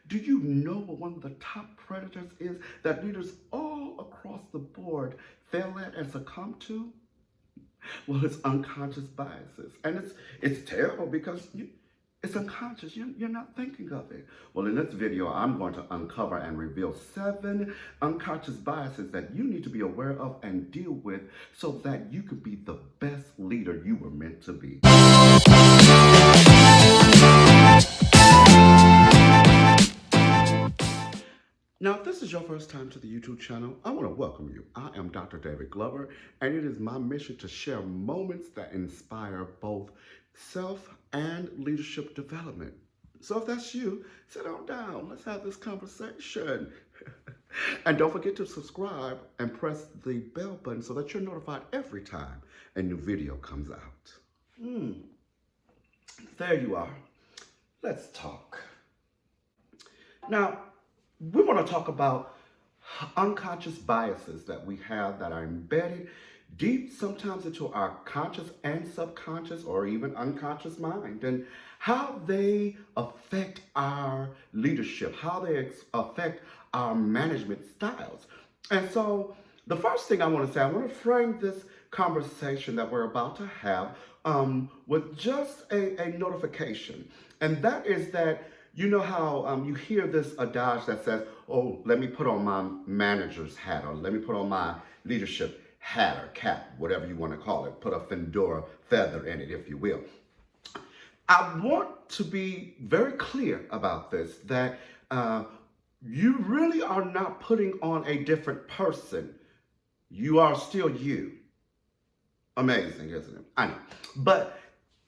Do you know what one of the top predators is that leaders all across the board fail at and succumb to? Well, it's unconscious biases. And it's terrible because it's unconscious. You're not thinking of it. Well, in this video, I'm going to uncover and reveal 7 unconscious biases that you need to be aware of and deal with so that you can be the best leader you were meant to be. Now, if this is your first time to the YouTube channel, I want to welcome you. I am Dr. David Glover, and it is my mission to share moments that inspire both self and leadership development. So if that's you, sit on down. Let's have this conversation. And don't forget to subscribe and press the bell button so that you're notified every time a new video comes out. There you are. Let's talk. Now, we want to talk about unconscious biases that we have that are embedded deep sometimes into our conscious and subconscious or even unconscious mind, and how they affect our leadership, how they affect our management styles. And so the first thing I want to say, I want to frame this conversation that we're about to have with just a notification. And that is that you know how you hear this adage that says, oh, let me put on my manager's hat, or let me put on my leadership hat or cap, whatever you want to call it, put a fedora feather in it, if you will. I want to be very clear about this, that you really are not putting on a different person. You are still you. Amazing, isn't it? I know. But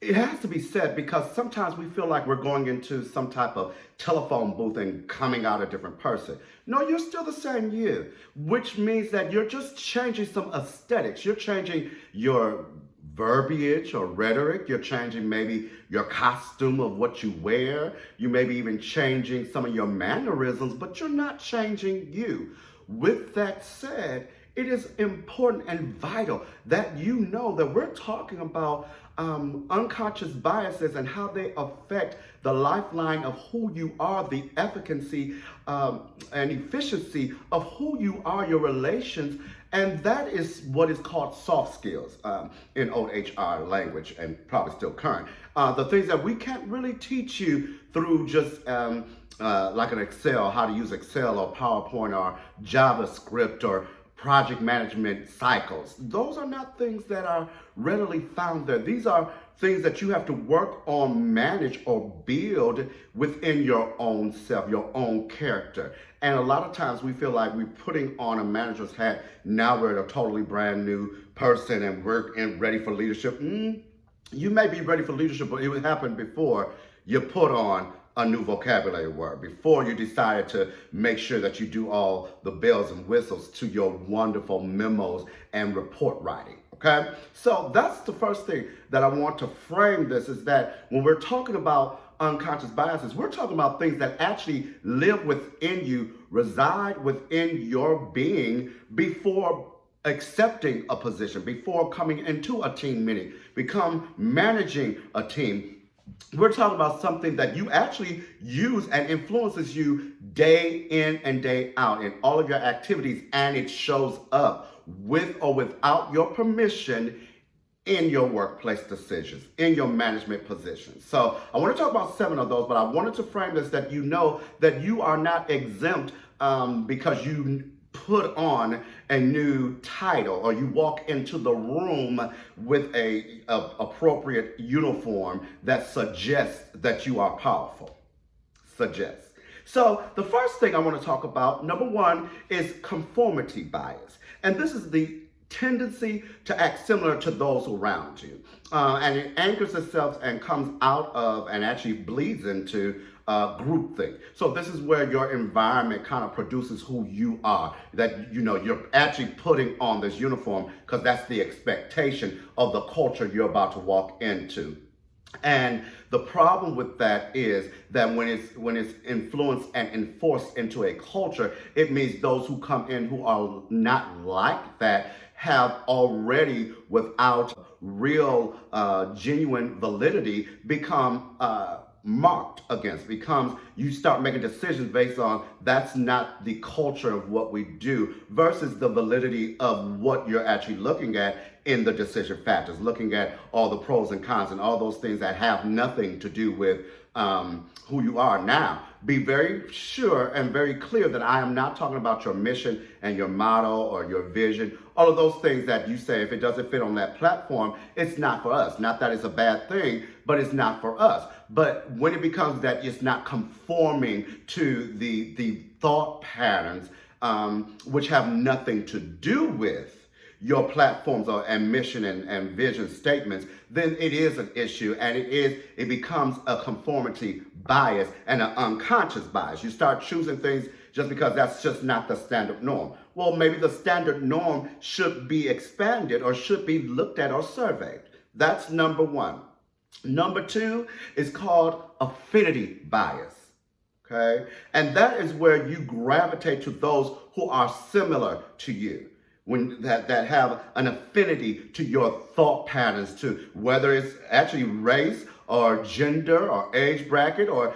it has to be said because sometimes we feel like we're going into some type of telephone booth and coming out a different person. No, you're still the same you, which means that you're just changing some aesthetics. You're changing your verbiage or rhetoric. You're changing maybe your costume of what you wear. You may be even changing some of your mannerisms, but you're not changing you. With that said, it is important and vital that you know that we're talking about unconscious biases and how they affect the lifeline of who you are, the efficacy and efficiency of who you are, your relations. And that is what is called soft skills in old HR language, and probably still current. The things that we can't really teach you through just like an Excel, how to use Excel or PowerPoint or JavaScript or project management cycles. Those are not things that are readily found there. These are things that you have to work on, manage, or build within your own self, your own character. And a lot of times we feel like we're putting on a manager's hat. Now we're a totally brand new person and we're ready for leadership. You may be ready for leadership, but it happened before you put on a new vocabulary word, before you decided to make sure that you do all the bells and whistles to your wonderful memos and report writing, okay? So that's the first thing that I want to frame this, is that when we're talking about unconscious biases, we're talking about things that actually live within you, reside within your being before accepting a position, before coming into a team meeting, become managing a team. We're talking about something that you actually use and influences you day in and day out in all of your activities, and it shows up with or without your permission in your workplace decisions, in your management positions. So I want to talk about 7 of those, but I wanted to frame this that you know that you are not exempt because you put on a new title or you walk into the room with a appropriate uniform that suggests that you are powerful. Suggests. So the first thing I want to talk about, number 1, is conformity bias. And this is the tendency to act similar to those around you. And it anchors itself and comes out of and actually bleeds into groupthink. So this is where your environment kind of produces who you are, that you know you're actually putting on this uniform because that's the expectation of the culture you're about to walk into. And the problem with that is that when it's influenced and enforced into a culture, it means those who come in who are not like that have already, without real genuine validity, become marked against. Becomes you start making decisions based on that's not the culture of what we do versus the validity of what you're actually looking at in the decision factors, looking at all the pros and cons and all those things that have nothing to do with who you are now. Be very sure and very clear that I am not talking about your mission and your motto or your vision. All of those things that you say, if it doesn't fit on that platform, it's not for us. Not that it's a bad thing, but it's not for us. But when it becomes that it's not conforming to the thought patterns, which have nothing to do with your platforms and mission and vision statements, then it is an issue, and it becomes a conformity bias and an unconscious bias. You start choosing things just because that's just not the standard norm. Well, maybe the standard norm should be expanded or should be looked at or surveyed. That's number one. Number two is called affinity bias. Okay? And that is where you gravitate to those who are similar to you. That have an affinity to your thought patterns, to whether it's actually race or gender or age bracket or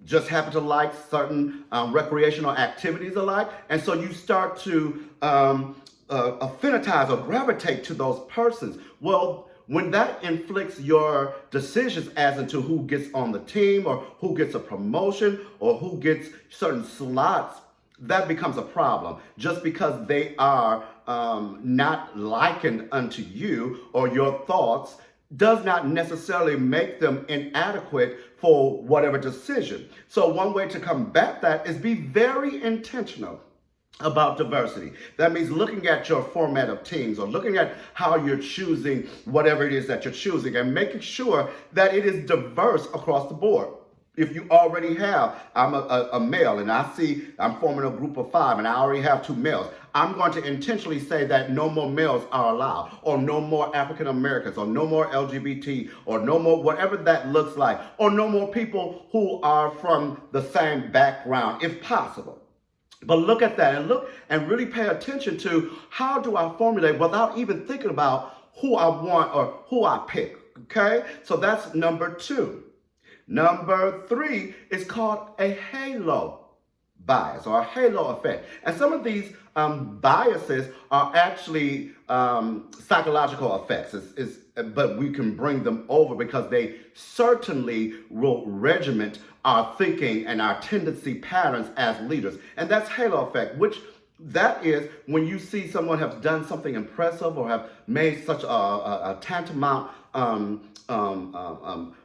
just happen to like certain recreational activities alike. And so you start to affinitize or gravitate to those persons. Well, when that inflicts your decisions as into who gets on the team or who gets a promotion or who gets certain slots, that becomes a problem. Just because they are not likened unto you or your thoughts does not necessarily make them inadequate for whatever decision. So one way to combat that is be very intentional about diversity. That means looking at your format of teams or looking at how you're choosing whatever it is that you're choosing and making sure that it is diverse across the board. If you already have, I'm a male and I see I'm forming a group of 5 and I already have 2 males, I'm going to intentionally say that no more males are allowed, or no more African Americans, or no more LGBT, or no more whatever that looks like, or no more people who are from the same background, if possible. But look at that and look and really pay attention to how do I formulate without even thinking about who I want or who I pick, okay? So that's number 2. Number 3 is called a halo bias or a halo effect. And some of these biases are actually psychological effects, but we can bring them over because they certainly will regiment our thinking and our tendency patterns as leaders. And that's halo effect, which that is when you see someone have done something impressive or have made such a tantamount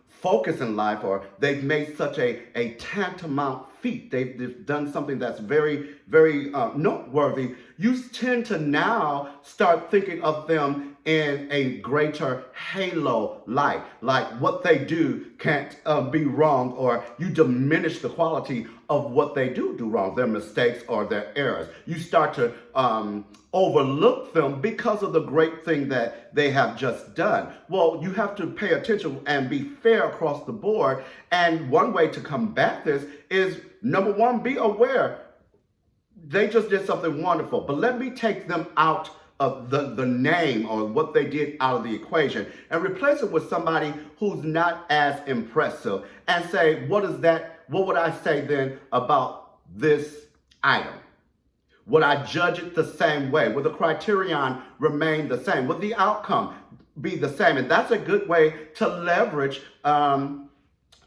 focus in life, or they've made such a tantamount feat. They've done something that's very, very noteworthy. You tend to now start thinking of them in a greater halo light. Like what they do can't be wrong, or you diminish the quality of what they do wrong, their mistakes or their errors. You start to overlook them because of the great thing that they have just done. Well, you have to pay attention and be fair across the board. And one way to combat this is, number 1, be aware they just did something wonderful, but let me take them out of the name or what they did out of the equation and replace it with somebody who's not as impressive and say, what would I say then about this item? Would I judge it the same way? Would the criterion remain the same? Would the outcome be the same? And that's a good way to leverage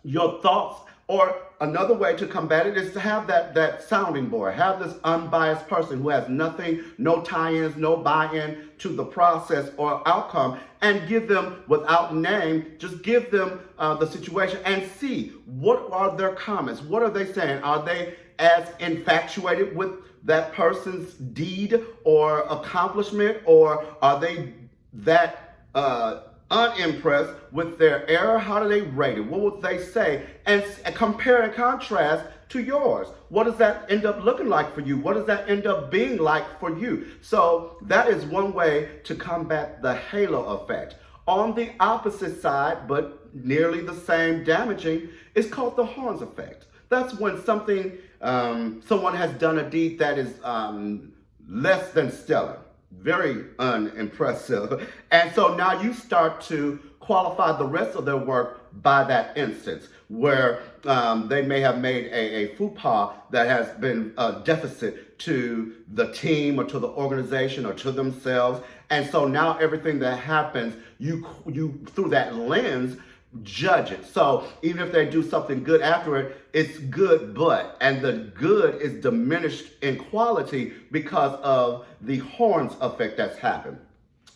your thoughts. Or another way to combat it is to have that sounding board. Have this unbiased person who has nothing, no tie-ins, no buy-in to the process or outcome, and give them, without name, just give them the situation and see what are their comments. What are they saying? Are they as infatuated with that person's deed or accomplishment, or are they that unimpressed with their error? How do they rate it? What would they say? And compare and contrast to yours. What does that end up looking like for you? What does that end up being like for you? So that is one way to combat the halo effect. On the opposite side, but nearly the same damaging, is called the horns effect. That's when someone has done a deed that is less than stellar, very unimpressive. And so now you start to qualify the rest of their work by that instance where they may have made a faux pas that has been a deficit to the team or to the organization or to themselves. And so now everything that happens, you through that lens, judge it. So even if they do something good after it, it's good, but, and the good is diminished in quality because of the horns effect that's happened.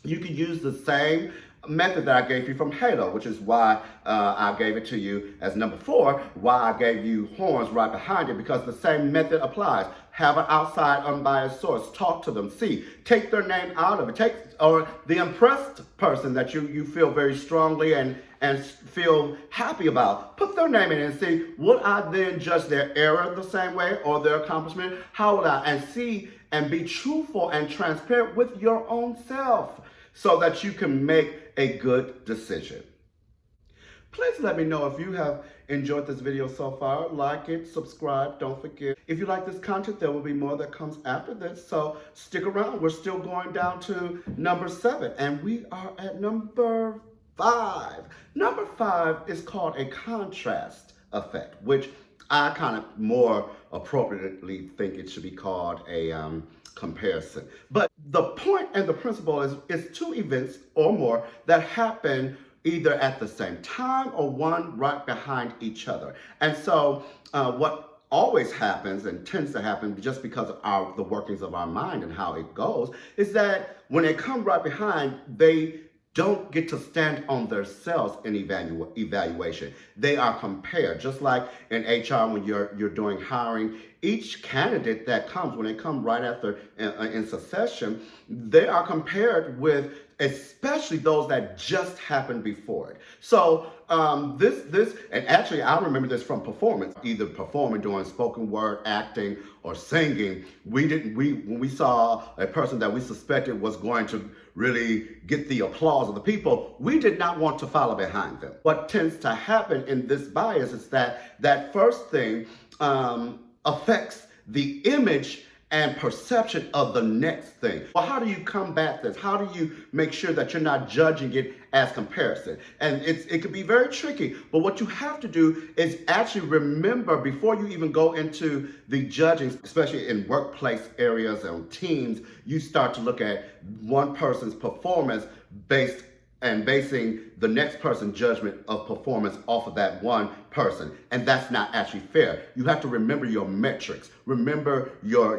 You can use the same method that I gave you from Halo, which is why I gave it to you as number 4, why I gave you horns right behind it, because the same method applies. Have an outside unbiased source, talk to them, see, take their name out of it, or the impressed person that you feel very strongly and feel happy about, put their name in it and see, would I then judge their error the same way or their accomplishment? How would I? And see and be truthful and transparent with your own self so that you can make a good decision. Please let me know if you have enjoyed this video so far. Like it, subscribe, don't forget. If you like this content, there will be more that comes after this, so stick around. We're still going down to number 7, and we are at number 5. Number 5 is called a contrast effect, which I kind of more appropriately think it should be called a comparison. But the point and the principle is 2 events or more that happen either at the same time or one right behind each other. And so what always happens and tends to happen just because of the workings of our mind and how it goes is that when they come right behind, they don't get to stand on themselves in evaluation. They are compared, just like in HR when you're doing hiring. Each candidate that comes, when they come right after in succession, they are compared with especially those that just happened before it. So this, and actually I remember this from performance, either performing, doing spoken word, acting, or singing. When we saw a person that we suspected was going to really get the applause of the people, we did not want to follow behind them. What tends to happen in this bias is that first thing affects the image and perception of the next thing. Well, how do you combat this? How do you make sure that you're not judging it as comparison? And it can be very tricky, but what you have to do is actually remember before you even go into the judging, especially in workplace areas and teams, you start to look at one person's performance basing the next person's judgment of performance off of that one person. And that's not actually fair. You have to remember your metrics. Remember your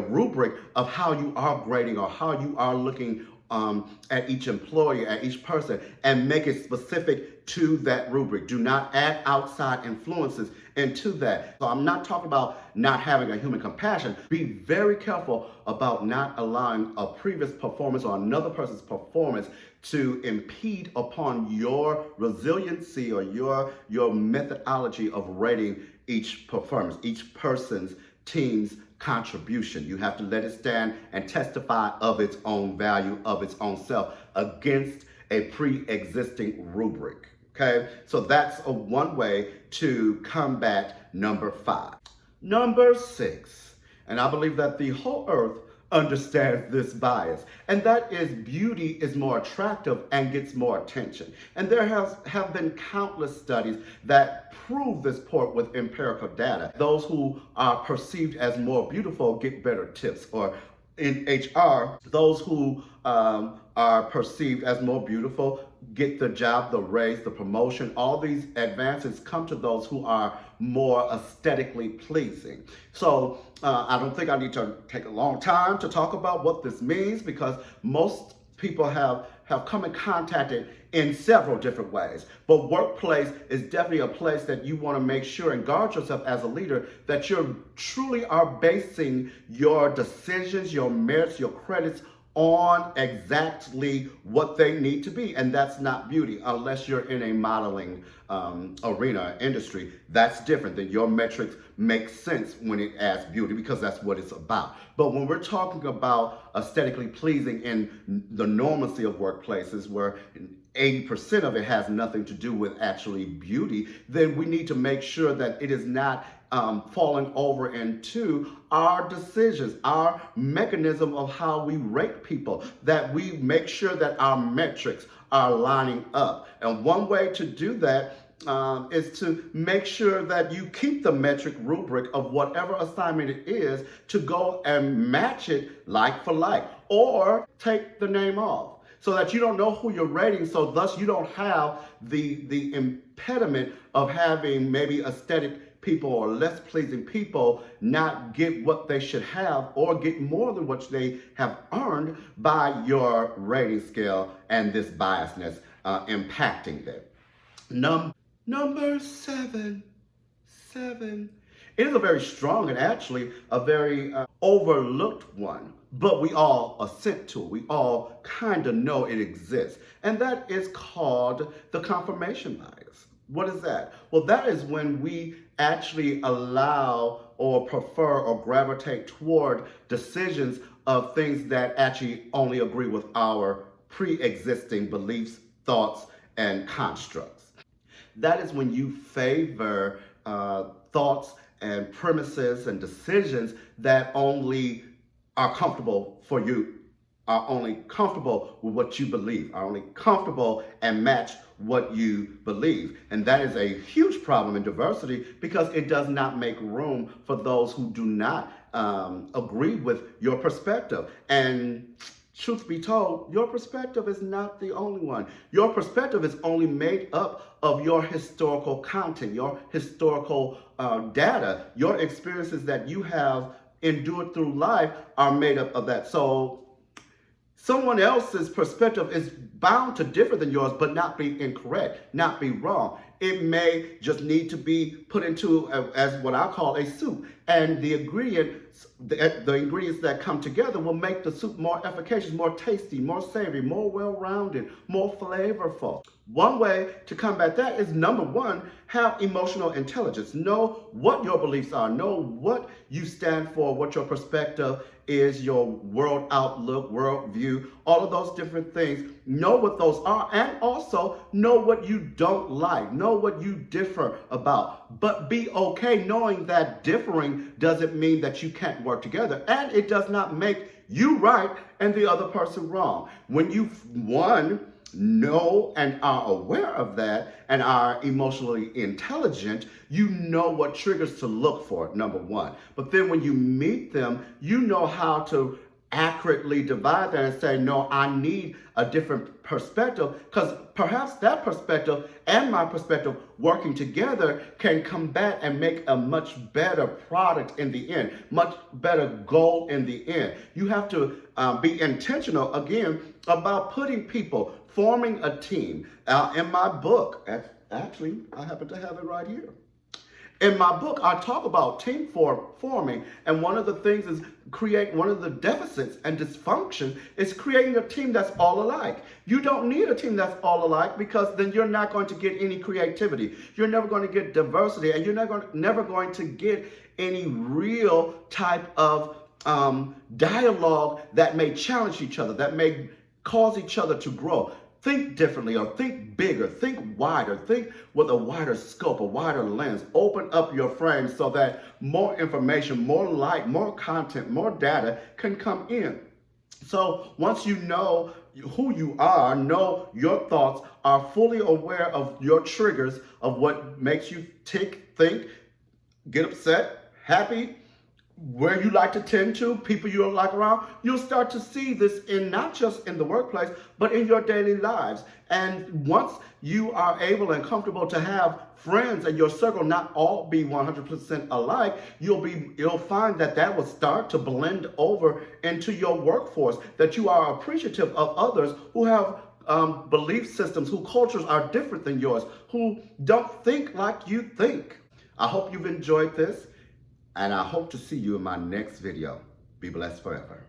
rubric of how you are grading or how you are looking at each employee, at each person, and make it specific to that rubric. Do not add outside influences into that. So I'm not talking about not having a human compassion. Be very careful about not allowing a previous performance or another person's performance to impede upon your resiliency or your methodology of rating each performance, each person's team's contribution. You have to let it stand and testify of its own value, of its own self against a pre-existing rubric. Okay, so that's one way to combat number 5. Number 6, and I believe that the whole earth understands this bias, and that is beauty is more attractive and gets more attention. And there have been countless studies that prove this point with empirical data. Those who are perceived as more beautiful get better tips, or in HR, those who are perceived as more beautiful get the job, the raise, the promotion. All these advances come to those who are more aesthetically pleasing. So I don't think I need to take a long time to talk about what this means, because most people have come in contact in several different ways. But workplace is definitely a place that you want to make sure and guard yourself as a leader that you truly are basing your decisions, your merits, your credits on exactly what they need to be. And that's not beauty unless you're in a modeling arena industry. That's different. Then your metrics make sense when it adds beauty, because that's what it's about. But when we're talking about aesthetically pleasing in the normalcy of workplaces where 80% of it has nothing to do with actually beauty, then we need to make sure that it is not falling over into our decisions, our mechanism of how we rate people, that we make sure that our metrics are lining up. And one way to do that is to make sure that you keep the metric rubric of whatever assignment it is to go and match it like for like, or take the name off so that you don't know who you're rating, so thus you don't have the impediment of having maybe aesthetic people or less pleasing people not get what they should have or get more than what they have earned by your rating scale and this biasness impacting them. Number seven. Seven. It is a very strong and actually a very overlooked one, but we all assent to it. We all kind of know it exists. And that is called the confirmation bias. What is that? Well, that is when we actually allow or prefer or gravitate toward decisions of things that actually only agree with our pre-existing beliefs, thoughts, and constructs. That is when you favor thoughts and premises and decisions that only are comfortable for you, are only comfortable with what you believe, are only comfortable and match what you believe. And that is a huge problem in diversity because it does not make room for those who do not agree with your perspective. And truth be told, your perspective is not the only one. Your perspective is only made up of your historical content, your historical data, your experiences that you have endured through life are made up of that. So someone else's perspective is bound to differ than yours, but not be incorrect, not be wrong. It may just need to be put into as what I call a soup. And the ingredients that come together will make the soup more efficacious, more tasty, more savory, more well-rounded, more flavorful. One way to combat that is, number one, have emotional intelligence. Know what your beliefs are. Know what you stand for, what your perspective is, your world outlook, world view, all of those different things. Know what those are, and also know what you don't like. Know what you differ about. But be okay knowing that differing doesn't mean that you can't work together, and it does not make you right and the other person wrong. When you, one, know and are aware of that and are emotionally intelligent, you know what triggers to look for, number one. But then when you meet them, you know how to accurately divide that and say, no, I need a different perspective, because perhaps that perspective and my perspective working together can combat and make a much better product in the end, much better goal in the end. You have to be intentional, again, about putting people, forming a team. In my book, actually, I happen to have it right here. In my book, I talk about team forming, and one of the things is one of the deficits and dysfunctions is creating a team that's all alike. You don't need a team that's all alike, because then you're not going to get any creativity. You're never going to get diversity, and you're never going to get any real type of dialogue that may challenge each other, that may cause each other to grow. Think differently, or think bigger, think wider, think with a wider scope, a wider lens. Open up your frame so that more information, more light, more content, more data can come in. So once you know who you are, know your thoughts, are fully aware of your triggers, of what makes you tick, think, get upset, happy, where you like to tend to, people you don't like around, you'll start to see this in not just in the workplace, but in your daily lives. And once you are able and comfortable to have friends in your circle not all be 100% alike, you'll find that will start to blend over into your workforce, that you are appreciative of others who have belief systems, whose cultures are different than yours, who don't think like you think. I hope you've enjoyed this, and I hope to see you in my next video. Be blessed forever.